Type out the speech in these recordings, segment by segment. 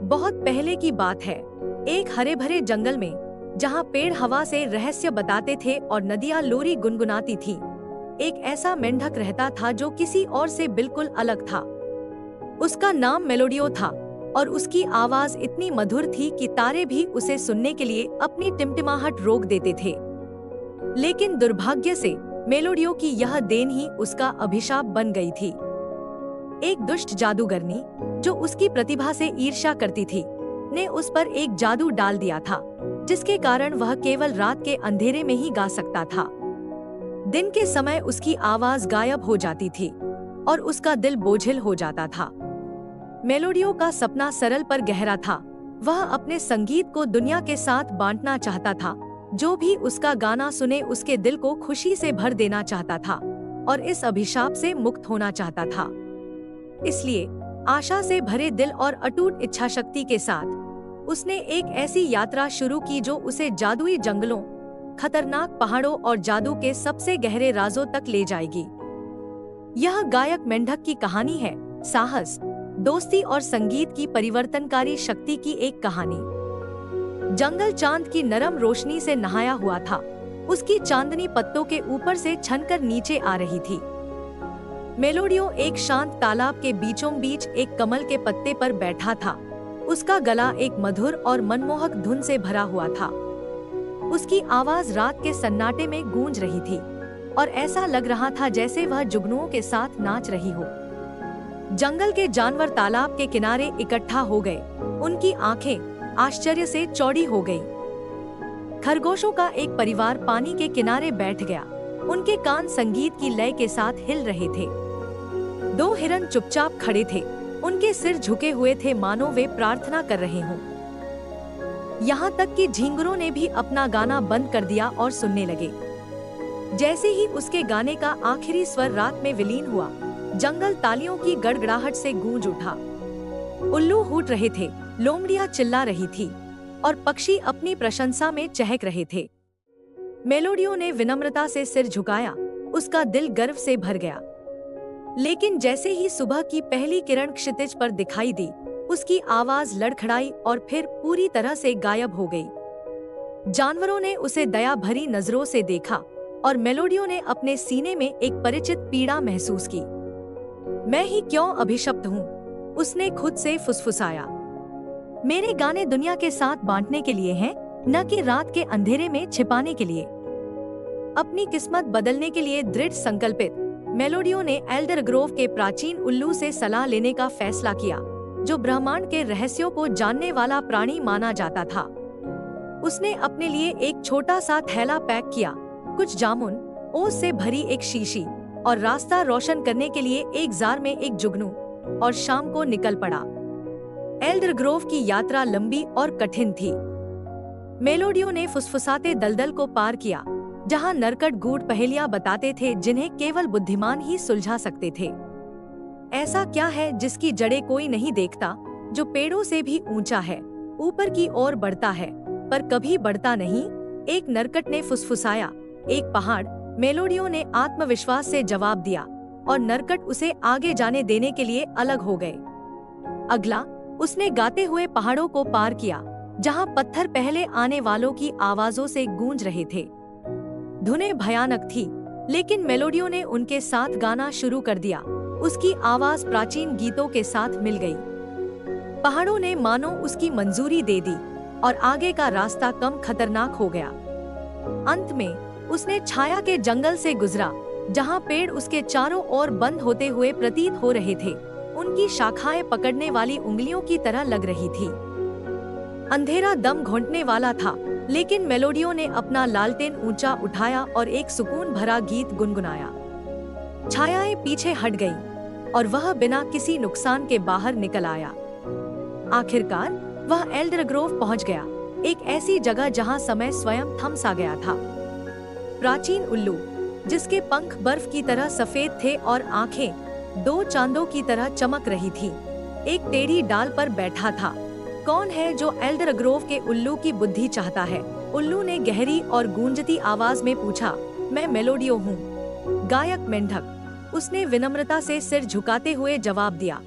बहुत पहले की बात है। एक हरे भरे जंगल में, जहाँ पेड़ हवा से रहस्य बताते थे और नदियाँ लोरी गुनगुनाती थी, एक ऐसा मेंढक रहता था जो किसी और से बिल्कुल अलग था। उसका नाम मेलोडियो था और उसकी आवाज इतनी मधुर थी कि तारे भी उसे सुनने के लिए अपनी टिमटिमाहट रोक देते थे। लेकिन दुर्भाग्य से मेलोडियो की यह देन ही उसका अभिशाप बन गई थी। एक दुष्ट जादूगरनी, जो उसकी प्रतिभा से ईर्ष्या करती थी, ने उस पर एक जादू डाल दिया था, जिसके कारण वह केवल रात के अंधेरे में ही गा सकता था। दिन के समय उसकी आवाज गायब हो जाती थी और उसका दिल बोझिल हो जाता था। मेलोडियो का सपना सरल पर गहरा था। वह अपने संगीत को दुनिया के साथ बांटना चाहता था। जो भी उसका गाना सुने उसके दिल को खुशी से भर देना चाहता था और इस अभिशाप से मुक्त होना चाहता था। इसलिए आशा से भरे दिल और अटूट इच्छा शक्ति के साथ उसने एक ऐसी यात्रा शुरू की जो उसे जादुई जंगलों, खतरनाक पहाड़ों और जादू के सबसे गहरे राजों तक ले जाएगी। यह गायक मेंढक की कहानी है, साहस, दोस्ती और संगीत की परिवर्तनकारी शक्ति की एक कहानी। जंगल चांद की नरम रोशनी से नहाया हुआ था। उसकी चांदनी पत्तों के ऊपर से छनकर नीचे आ रही थी। मेलोडियो एक शांत तालाब के बीचों बीच एक कमल के पत्ते पर बैठा था। उसका गला एक मधुर और मनमोहक धुन से भरा हुआ था। उसकी आवाज रात के सन्नाटे में गूंज रही थी और ऐसा लग रहा था जैसे वह जुगनुओं के साथ नाच रही हो। जंगल के जानवर तालाब के किनारे इकट्ठा हो गए। उनकी आंखें आश्चर्य से चौड़ी हो गईं। खरगोशों का एक परिवार पानी के किनारे बैठ गया। उनके कान संगीत की लय के साथ हिल रहे थे। दो हिरन चुपचाप खड़े थे। उनके सिर झुके हुए थे, मानो वे प्रार्थना कर रहे हों। यहाँ तक कि झींगुरों ने भी अपना गाना बंद कर दिया और सुनने लगे। जैसे ही उसके गाने का आखिरी स्वर रात में विलीन हुआ, जंगल तालियों की गड़गड़ाहट से गूंज उठा। उल्लू हूट रहे थे, लोमड़ियां चिल्ला रही थी और पक्षी अपनी प्रशंसा में चहक रहे थे। मेलोडियो ने विनम्रता से सिर झुकाया। उसका दिल गर्व से भर गया। लेकिन जैसे ही सुबह की पहली किरण क्षितिज पर दिखाई दी, उसकी आवाज लड़खड़ाई और फिर पूरी तरह से गायब हो गई। जानवरों ने उसे दया भरी नजरों से देखा और मेलोडियो ने अपने सीने में एक परिचित पीड़ा महसूस की। मैं ही क्यों अभिशप्त हूँ, उसने खुद से फुसफुसाया। मेरे गाने दुनिया के साथ बांटने के लिए हैं, न कि रात के अंधेरे में छिपाने के लिए। अपनी किस्मत बदलने के लिए दृढ़ संकल्पित, मेलोडियो ने एल्डर ग्रोव के प्राचीन उल्लू से सलाह लेने का फैसला किया, जो ब्रह्मांड के रहस्यों को जानने वाला प्राणी माना जाता था। उसने अपने लिए एक छोटा सा थैला पैक किया, कुछ जामुन, ओस से भरी एक शीशी और रास्ता रोशन करने के लिए एक जार में एक जुगनू, और शाम को निकल पड़ा। एल्डर ग्रोव की यात्रा लंबी और कठिन थी। मेलोडियो ने फुसफुसाते दलदल को पार किया, जहां नरकट गूढ़ पहेलियां बताते थे जिन्हें केवल बुद्धिमान ही सुलझा सकते थे। ऐसा क्या है जिसकी जड़ें कोई नहीं देखता, जो पेड़ों से भी ऊंचा है, ऊपर की ओर बढ़ता है पर कभी बढ़ता नहीं? एक नरकट ने फुसफुसाया। एक पहाड़, मेलोडियो ने आत्मविश्वास से जवाब दिया और नरकट उसे आगे जाने देने के लिए अलग हो गए। अगला, उसने गाते हुए पहाड़ों को पार किया, जहां पत्थर पहले आने वालों की आवाजों से गूंज रहे थे। धुनें भयानक थी, लेकिन मेलोडियो ने उनके साथ गाना शुरू कर दिया। उसकी आवाज प्राचीन गीतों के साथ मिल गई। पहाड़ों ने मानो उसकी मंजूरी दे दी और आगे का रास्ता कम खतरनाक हो गया। अंत में उसने छाया के जंगल से गुजरा, जहां पेड़ उसके चारों ओर बंद होते हुए प्रतीत हो रहे थे। उनकी शाखाएं पकड़ने वाली उंगलियों की तरह लग रही थी। अंधेरा दम घोंटने वाला था, लेकिन मेलोडियो ने अपना लालटेन ऊंचा उठाया और एक सुकून भरा गीत गुनगुनाया। छायाएं पीछे हट गईं और वह बिना किसी नुकसान के बाहर निकल आया। आखिरकार वह एल्डर ग्रोव पहुंच गया, एक ऐसी जगह जहां समय स्वयं थम सा गया था। प्राचीन उल्लू, जिसके पंख बर्फ की तरह सफेद थे और आंखें दो चांदों की तरह चमक रही थी, एक टेढ़ी डाल पर बैठा था। कौन है जो एल्डर ग्रोव के उल्लू की बुद्धि चाहता है? उल्लू ने गहरी और गूंजती आवाज में पूछा। मैं मेलोडियो हूँ, गायक मेंढक, उसने विनम्रता से सिर झुकाते हुए जवाब दिया।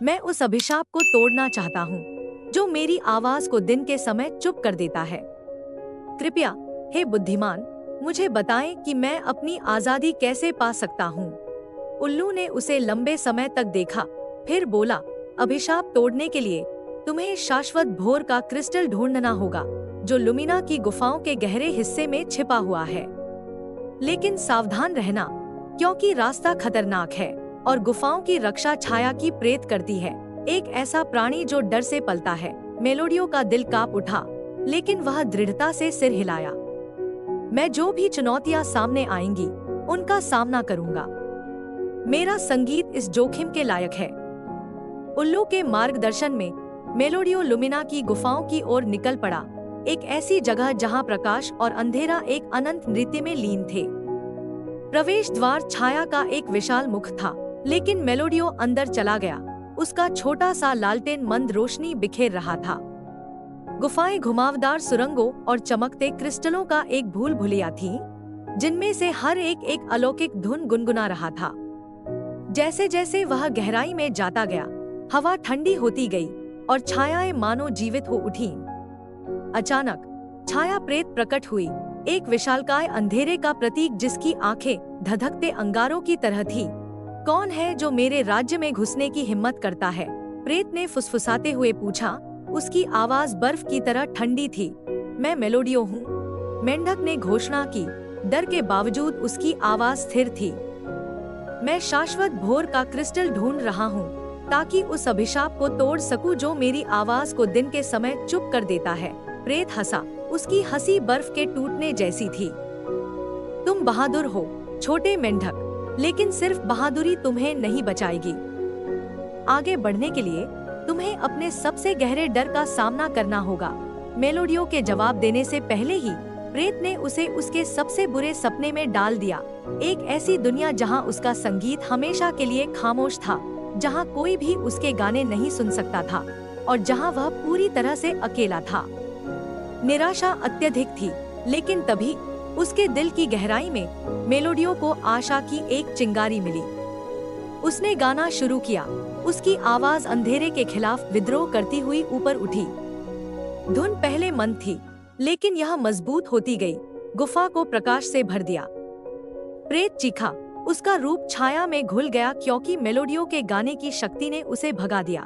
मैं उस अभिशाप को तोड़ना चाहता हूँ जो मेरी आवाज को दिन के समय चुप कर देता है। कृपया हे बुद्धिमान, मुझे बताएं कि मैं अपनी आजादी कैसे पा सकता हूँ। उल्लू ने उसे लंबे समय तक देखा, फिर बोला, अभिशाप तोड़ने के लिए तुम्हें शाश्वत भोर का क्रिस्टल ढूंढना होगा, जो लुमिना की गुफाओं के गहरे हिस्से में छिपा हुआ है। लेकिन सावधान रहना, क्योंकि रास्ता खतरनाक है और गुफाओं की रक्षा छाया की प्रेत करती है, एक ऐसा प्राणी जो डर से पलता है। मेलोडियो का दिल कांप उठा, लेकिन वह दृढ़ता से सिर हिलाया। मैं जो भी चुनौतियां सामने आएंगी, उनका सामना करूंगा। मेरा संगीत इस जोखिम के लायक है। उल्लू के मार्गदर्शन में मेलोडियो लुमिना की गुफाओं की ओर निकल पड़ा, एक ऐसी जगह जहां प्रकाश और अंधेरा एक अनंत नृत्य में लीन थे। प्रवेश द्वार छाया का एक विशाल मुख था, लेकिन मेलोडियो अंदर चला गया। उसका छोटा सा लालटेन मंद रोशनी बिखेर रहा था। गुफाएं घुमावदार सुरंगों और चमकते क्रिस्टलों का एक भूल भुलिया थी, जिनमें से हर एक अलौकिक धुन गुनगुना रहा था। जैसे जैसे वह गहराई में जाता गया, हवा ठंडी होती गई और छायाएं मानो जीवित हो उठीं। अचानक छाया प्रेत प्रकट हुई, एक विशालकाय अंधेरे का प्रतीक जिसकी आंखें धधकते अंगारों की तरह थी। कौन है जो मेरे राज्य में घुसने की हिम्मत करता है? प्रेत ने फुसफुसाते हुए पूछा। उसकी आवाज बर्फ की तरह ठंडी थी। मैं मेलोडियो हूँ, मेंढक ने घोषणा की। डर के बावजूद उसकी आवाज स्थिर थी। मैं शाश्वत भोर का क्रिस्टल ढूंढ रहा हूँ, ताकि उस अभिशाप को तोड़ सकूं जो मेरी आवाज को दिन के समय चुप कर देता है। प्रेत हंसा, उसकी हंसी बर्फ के टूटने जैसी थी। तुम बहादुर हो, छोटे मेंढक, लेकिन सिर्फ बहादुरी तुम्हें नहीं बचाएगी। आगे बढ़ने के लिए तुम्हें अपने सबसे गहरे डर का सामना करना होगा। मेलोडियो के जवाब देने से पहले ही प्रेत ने उसे उसके सबसे बुरे सपने में डाल दिया। एक ऐसी दुनिया जहां उसका संगीत हमेशा के लिए खामोश था, जहां कोई भी उसके गाने नहीं सुन सकता था और जहां वह पूरी तरह से अकेला था। निराशा अत्यधिक थी, लेकिन तभी उसके दिल की गहराई में मेलोडियो को आशा की एक चिंगारी मिली। उसने गाना शुरू किया। उसकी आवाज अंधेरे के खिलाफ विद्रोह करती हुई ऊपर उठी। धुन पहले मंद थी, लेकिन यह मजबूत होती गई, गुफा को प्रकाश से भर दिया। प्रेत चीखा, उसका रूप छाया में घुल गया क्योंकि मेलोडियो के गाने की शक्ति ने उसे भगा दिया।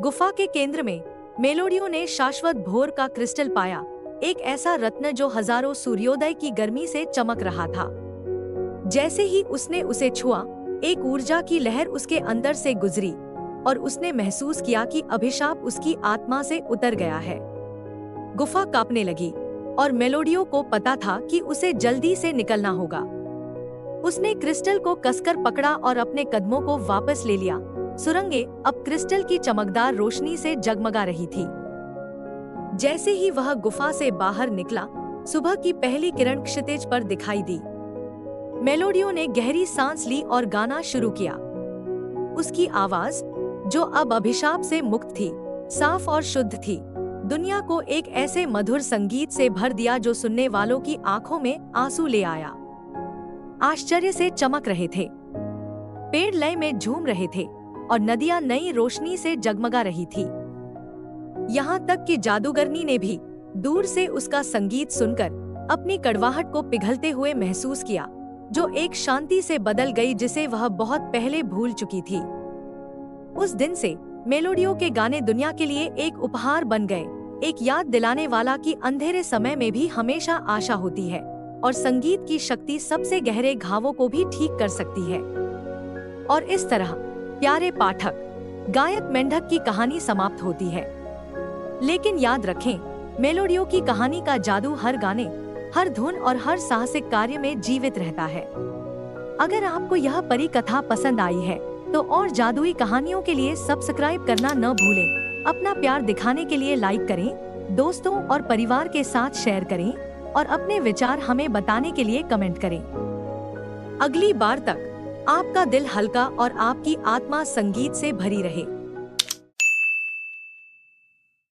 गुफा के केंद्र में मेलोडियो ने शाश्वत भोर का क्रिस्टल पाया, एक ऐसा रत्न जो हजारों सूर्योदय की गर्मी से चमक रहा था। जैसे ही उसने उसे छुआ, एक ऊर्जा की लहर उसके अंदर से गुजरी और उसने महसूस किया कि अभिशाप उसकी आत्मा से उतर गया है। गुफा कांपने लगी और मेलोडियो को पता था कि उसे जल्दी से निकलना होगा। उसने क्रिस्टल को कसकर पकड़ा और अपने कदमों को वापस ले लिया। सुरंगें अब क्रिस्टल की चमकदार रोशनी से जगमगा रही थी। जैसे ही वह गुफा से बाहर निकला, सुबह की पहली किरण क्षितिज पर दिखाई दी। मेलोडियो ने गहरी सांस ली और गाना शुरू किया। उसकी आवाज, जो अब अभिशाप से मुक्त थी, साफ और शुद्ध थी, दुनिया को एक ऐसे मधुर संगीत से भर दिया जो सुनने वालों की आंखों में आंसू ले आया। आश्चर्य से चमक रहे थे, पेड़ लय में झूम रहे थे और नदियां नई रोशनी से जगमगा रही थी। यहाँ तक कि जादूगरनी ने भी दूर से उसका संगीत सुनकर अपनी कड़वाहट को पिघलते हुए महसूस किया, जो एक शांति से बदल गई जिसे वह बहुत पहले भूल चुकी थी। उस दिन से मेलोडियो के गाने दुनिया के लिए एक उपहार बन गए, एक याद दिलाने वाला कि अंधेरे समय में भी हमेशा आशा होती है और संगीत की शक्ति सबसे गहरे घावों को भी ठीक कर सकती है। और इस तरह प्यारे पाठक, गायक मेंढक की कहानी समाप्त होती है। लेकिन याद रखें, मेलोडियो की कहानी का जादू हर गाने, हर धुन और हर साहसिक कार्य में जीवित रहता है। अगर आपको यह परी कथा पसंद आई है, तो और जादुई कहानियों के लिए सब्सक्राइब करना न भूलें। अपना प्यार दिखाने के लिए लाइक करें, दोस्तों और परिवार के साथ शेयर करें और अपने विचार हमें बताने के लिए कमेंट करें। अगली बार तक आपका दिल हल्का और आपकी आत्मा संगीत से भरी रहे।